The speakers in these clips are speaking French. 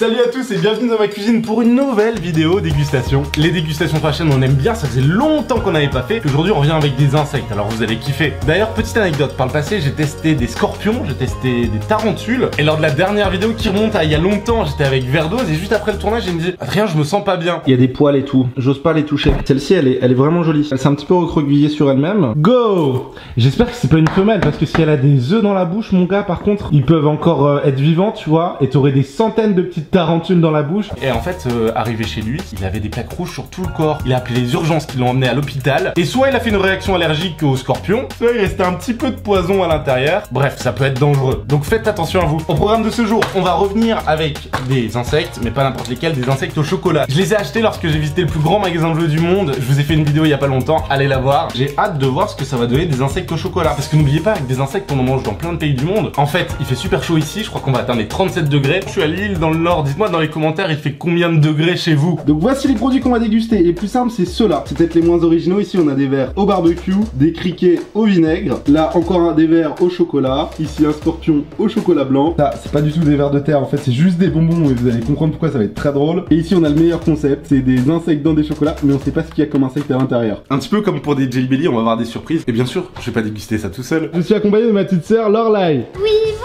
Salut à tous et bienvenue dans ma cuisine pour une nouvelle vidéo dégustation. Les dégustations sur la chaîne on aime bien, ça faisait longtemps qu'on n'avait pas fait. Aujourd'hui on revient avec des insectes, alors vous allez kiffer. D'ailleurs petite anecdote, par le passé j'ai testé des scorpions, j'ai testé des tarentules. Et lors de la dernière vidéo qui remonte à il y a longtemps, j'étais avec Verdose et juste après le tournage il me dit Adrien je me sens pas bien. Il y a des poils et tout, j'ose pas les toucher. Celle-ci elle est vraiment jolie, elle s'est un petit peu recroquevillée sur elle-même. Go! J'espère que c'est pas une femelle parce que si elle a des œufs dans la bouche mon gars par contre, ils peuvent encore être vivants tu vois. Et t'aurais des centaines de petites tarentules dans la bouche. Et en fait, arrivé chez lui, il avait des plaques rouges sur tout le corps. Il a appelé les urgences qui l'ont emmené à l'hôpital. Et soit il a fait une réaction allergique aux scorpions, soit il restait un petit peu de poison à l'intérieur. Bref, ça peut être dangereux. Donc faites attention à vous. Au programme de ce jour, on va revenir avec des insectes, mais pas n'importe lesquels, des insectes au chocolat. Je les ai achetés lorsque j'ai visité le plus grand magasin de jeux du monde. Je vous ai fait une vidéo il y a pas longtemps, allez la voir. J'ai hâte de voir ce que ça va donner des insectes au chocolat. Parce que n'oubliez pas, avec des insectes on en mange dans plein de pays du monde. En fait, il fait super chaud ici, je crois qu'on va atteindre les 37 degrés. Je suis à Lille dans le Nord, dites-moi dans les commentaires il fait combien de degrés chez vous. Donc voici les produits qu'on va déguster. Les plus simples c'est ceux-là, c'est peut-être les moins originaux. Ici on a des verres au barbecue, des criquets au vinaigre. Là encore des verres au chocolat. Ici un scorpion au chocolat blanc. Ça c'est pas du tout des vers de terre en fait, c'est juste des bonbons et vous allez comprendre pourquoi ça va être très drôle. Et ici on a le meilleur concept, c'est des insectes dans des chocolats mais on sait pas ce qu'il y a comme insecte à l'intérieur. Un petit peu comme pour des Jelly Belly, on va avoir des surprises. Et bien sûr je vais pas déguster ça tout seul. Je suis accompagné de ma petite sœur Lorelai. Oui, bonjour.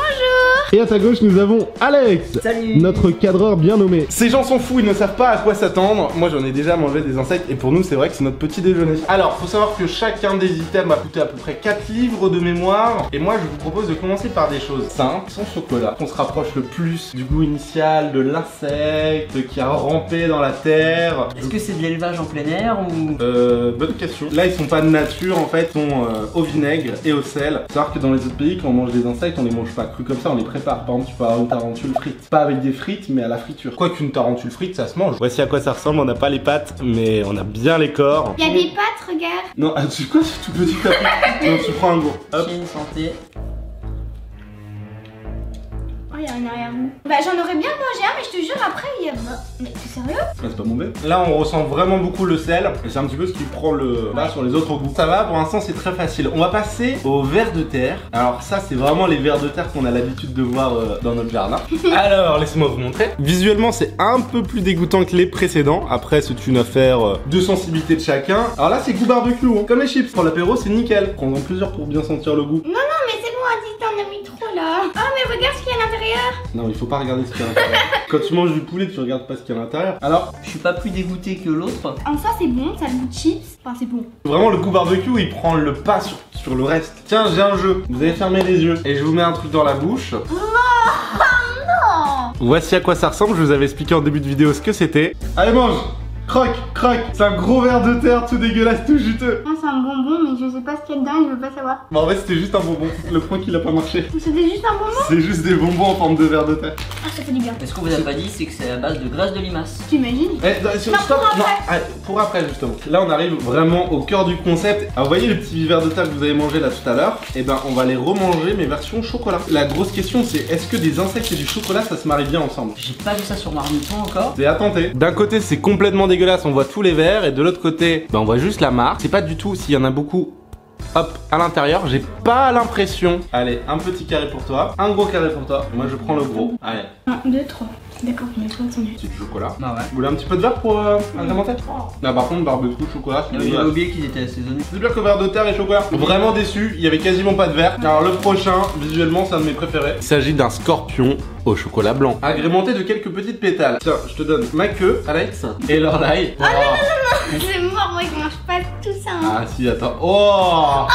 Et à sa gauche nous avons Alex. Salut. Notre cadreur bien nommé. Ces gens sont fous, ils ne savent pas à quoi s'attendre. Moi j'en ai déjà mangé des insectes et pour nous c'est vrai que c'est notre petit déjeuner. Alors faut savoir que chacun des items a coûté à peu près 4 livres de mémoire. Et moi je vous propose de commencer par des choses simples, sans chocolat. On se rapproche le plus du goût initial de l'insecte qui a rampé dans la terre. Est-ce que c'est de l'élevage en plein air ou... Bonne question. Là ils sont pas de nature en fait, ils sont au vinaigre et au sel. Faut savoir que dans les autres pays quand on mange des insectes on les mange pas crus comme ça, on les prépare. Par exemple tu peux avoir une tarentule frite. Pas avec des frites mais à la friture. Quoi qu'une tarentule frite ça se mange. Voici à quoi ça ressemble, on n'a pas les pattes mais on a bien les corps. Il y a des pattes, regarde. Non, tu quoi c'est tout petit tapis. Non, tu prends un gros. Hop. Chine, santé. Oh, il y a un arrière-goût. Bah, j'en aurais bien mangé un, mais je te jure, après, il y a... Mais t'es sérieux? C'est pas mauvais. Là, on ressent vraiment beaucoup le sel. Et c'est un petit peu ce qui prend le bas sur les autres goûts. Ça va, pour l'instant, c'est très facile. On va passer aux vers de terre. Alors ça, c'est vraiment les vers de terre qu'on a l'habitude de voir dans notre jardin. Alors, laissez-moi vous montrer. Visuellement, c'est un peu plus dégoûtant que les précédents. Après, c'est une affaire de sensibilité de chacun. Alors là, c'est goût barbecue, hein. Comme les chips. Pour l'apéro, c'est nickel. Prends-en plusieurs pour bien sentir le goût. Non, mais c'est bon, Adi, t'en as mis trop, là. Oh, mais regarde ce qu'il y a à l'intérieur. Non, il faut pas regarder ce qu'il y a à l'intérieur. Quand tu manges du poulet, tu regardes pas ce qu'il y a à l'intérieur. Alors, Je suis pas plus dégoûté que l'autre. En ça, c'est bon, ça a le goût de chips. Enfin, c'est bon. vraiment, le goût barbecue, il prend le pas sur le reste. Tiens, j'ai un jeu. Vous allez fermer les yeux. Et je vous mets un truc dans la bouche. Non. Voici à quoi ça ressemble. Je vous avais expliqué en début de vidéo ce que c'était. Allez, mange. Croque, croque. C'est un gros ver de terre tout dégueulasse, tout juteux. Non, c'est un bonbon, mais je sais pas ce qu'il y a dedans et je veux pas savoir. Bon, en fait, c'était juste un bonbon. Le point qu'il a pas marché. C'était juste un bonbon? C'est juste des bonbons en forme de ver de terre. Ah, ça fait du bien. Mais ce qu'on vous a pas dit, c'est que c'est à base de graisse de limace. T'imagines? Pour après justement. Là on arrive vraiment au cœur du concept. Alors vous voyez les petits vers de terre que vous avez mangé là tout à l'heure. Et ben on va les remanger mais version chocolat. La grosse question c'est est-ce que des insectes et du chocolat ça se marie bien ensemble? J'ai pas vu ça sur Marmiton encore. C'est à tenter. D'un côté c'est complètement dégueulasse, on voit tous les vers et de l'autre côté ben on voit juste la marque. C'est pas du tout s'il y en a beaucoup. Hop, à l'intérieur, j'ai pas l'impression. Allez, un petit carré pour toi, un gros carré pour toi. Moi je prends le gros. Allez. 1, 2, 3. D'accord, mais toi, t'en es. C'est du chocolat. Ah ouais. Vous voulez un petit peu de verre pour agrémenter? Là par contre, barbecue, chocolat, c'est J'avais dégueulasse. oublié qu'ils étaient assaisonnés. C'est pire que verre de terre et chocolat. Vraiment déçu, il y avait quasiment pas de verre. Alors le prochain, visuellement, c'est un de mes préférés. Il s'agit d'un scorpion au chocolat blanc, agrémenté de quelques petites pétales. Tiens, je te donne ma queue, Alex, et Lorelai. Oh non, c'est mort, moi, je mange pas tout ça. Hein. Ah si, attends. Oh,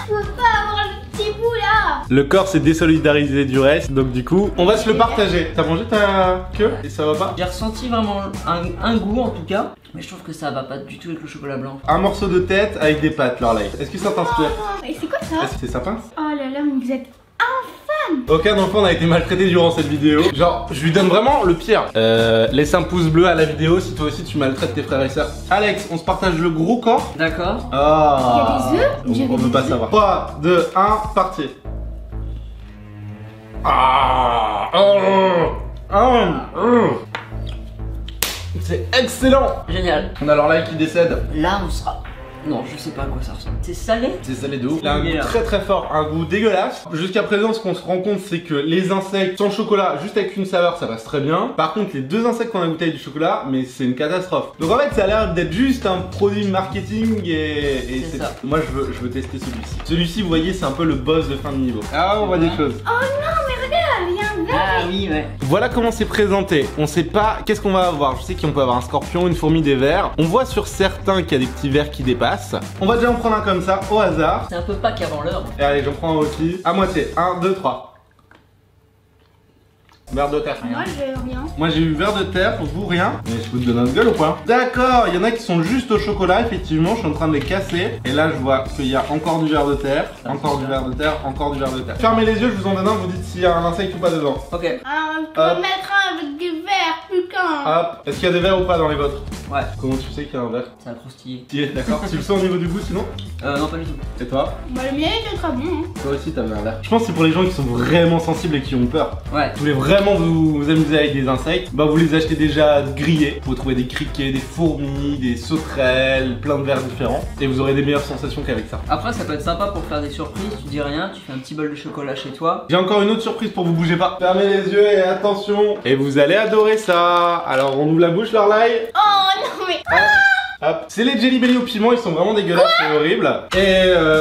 Je peux pas avoir le petit bout là. le corps s'est désolidarisé du reste, donc du coup, on va se le partager. T'as mangé ta queue et ça va pas? J'ai ressenti vraiment un goût en tout cas. Mais je trouve que ça va pas du tout avec le chocolat blanc. Un morceau de tête avec des pâtes, Lorelai. Est-ce que ça t'inspire? Et c'est quoi ça? Est-ce que c'est sa pince? Oh là là, mais vous êtes infâme. Aucun enfant n'a été maltraité durant cette vidéo. Genre, je lui donne vraiment le pire. Laisse un pouce bleu à la vidéo si toi aussi tu maltraites tes frères et sœurs. Alex, on se partage le gros corps. D'accord. Ah. Il y a des œufs? On veut pas savoir. 3, 2, 1, parti. Ah. C'est excellent. Génial. On a Lorelai qui décède. Là, on sera Non, je sais pas à quoi ça ressemble. C'est salé? C'est salé de ouf. Il a un Il est goût là. très très fort, un goût dégueulasse. Jusqu'à présent, ce qu'on se rend compte, c'est que les insectes sans chocolat, juste avec une saveur, ça passe très bien. Par contre, les deux insectes qu'on a goûté avec du chocolat, mais c'est une catastrophe. Donc en fait, ça a l'air d'être juste un produit marketing et C'est ça. Moi, je veux tester celui-ci. Celui-ci, vous voyez, c'est un peu le boss de fin de niveau. Ah, on voit des choses. Oh non, mais regarde, il y a un verre. Ah oui, ouais. Voilà comment c'est présenté. On sait pas qu'est-ce qu'on va avoir. Je sais qu'on peut avoir un scorpion, une fourmi, des vers. On voit sur certains qu'il y a des petits vers qui dépassent. On va déjà en prendre un comme ça, au hasard. C'est un peu pas qu'avant l'heure. Et allez, j'en prends un aussi. À moitié. 1, 2, 3. Verre de terre. Moi, je rien. Moi j'ai eu verre de terre, vous rien. Mais je peux te donner notre gueule ou pas? D'accord, il y en a qui sont juste au chocolat, effectivement, je suis en train de les casser. Et là je vois qu'il y a encore du verre de terre, encore du verre de terre, encore du verre de terre. Fermez les yeux, je vous en donne un, vous dites s'il y a un insecte ou pas dedans. Ok. Ah, on peut Hop. mettre un avec des verres, plus qu'un. Hop, est-ce qu'il y a des verres ou pas dans les vôtres? Ouais, Comment tu sais qu'il y a un verre? ça a croustillé. Tu es d'accord? Tu le sens au niveau du goût sinon? Non, pas du tout. Et toi? Bah, le mien était très bon. Hein. Toi aussi t'avais un verre. Je pense que c'est pour les gens qui sont vraiment sensibles et qui ont peur. Ouais. Vous voulez vraiment vous amuser avec des insectes, bah vous les achetez déjà grillés. Vous trouvez des criquets, des fourmis, des sauterelles, plein de vers différents. Et vous aurez des meilleures sensations qu'avec ça. Après, ça peut être sympa pour faire des surprises. Tu dis rien, tu fais un petit bol de chocolat chez toi. J'ai encore une autre surprise pour vous, bougez pas. Fermez les yeux et attention. Et vous allez adorer ça. Alors on ouvre la bouche, Lorelai. Oh non, mais. Hop. C'est les Jelly Belly au piment, ils sont vraiment dégueulasses, c'est horrible.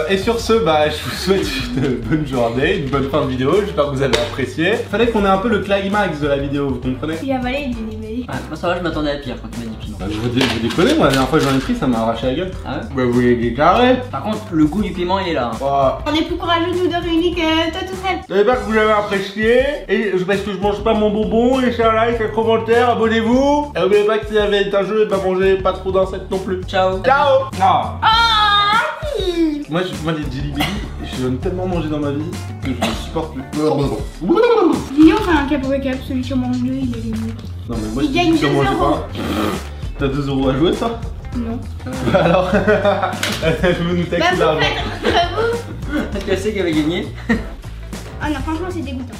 Et sur ce, bah je vous souhaite une bonne journée, une bonne fin de vidéo, j'espère que vous avez apprécié. Fallait qu'on ait un peu le climax de la vidéo, vous comprenez? J'ai avalé des bébés. Ouais, moi ça va, je m'attendais à pire quand tu m'as dit piment. Bah, je vous déconnez, moi la dernière fois que j'en ai pris, ça m'a arraché la gueule. Ah ouais? Bah vous les déclarez. Par contre, le goût du piment, il est là. Hein. Oh. On est plus courageux nous de réunir que toi tout seul. J'espère que vous avez apprécié. Et parce que je mange pas mon bonbon, laissez un like, un commentaire, abonnez-vous. Et n'oubliez pas que si vous avez un jeu, bah mangez pas trop d'insectes non plus. Ciao. Ciao. Ah. Ah Moi les Jelly Belly, je donne tellement manger dans ma vie que je ne supporte plus. Dis on fait un cap au cap, celui qui en mange deux, il est les mieux. Non mais moi Il gagne je 2 mange euros. pas. T'as 2 euros à jouer toi? Non. Alors, vous nous Bah taxez vous d'argent. faites entre vous. Tu sais qui avait gagné? Ah non, franchement c'est dégoûtant.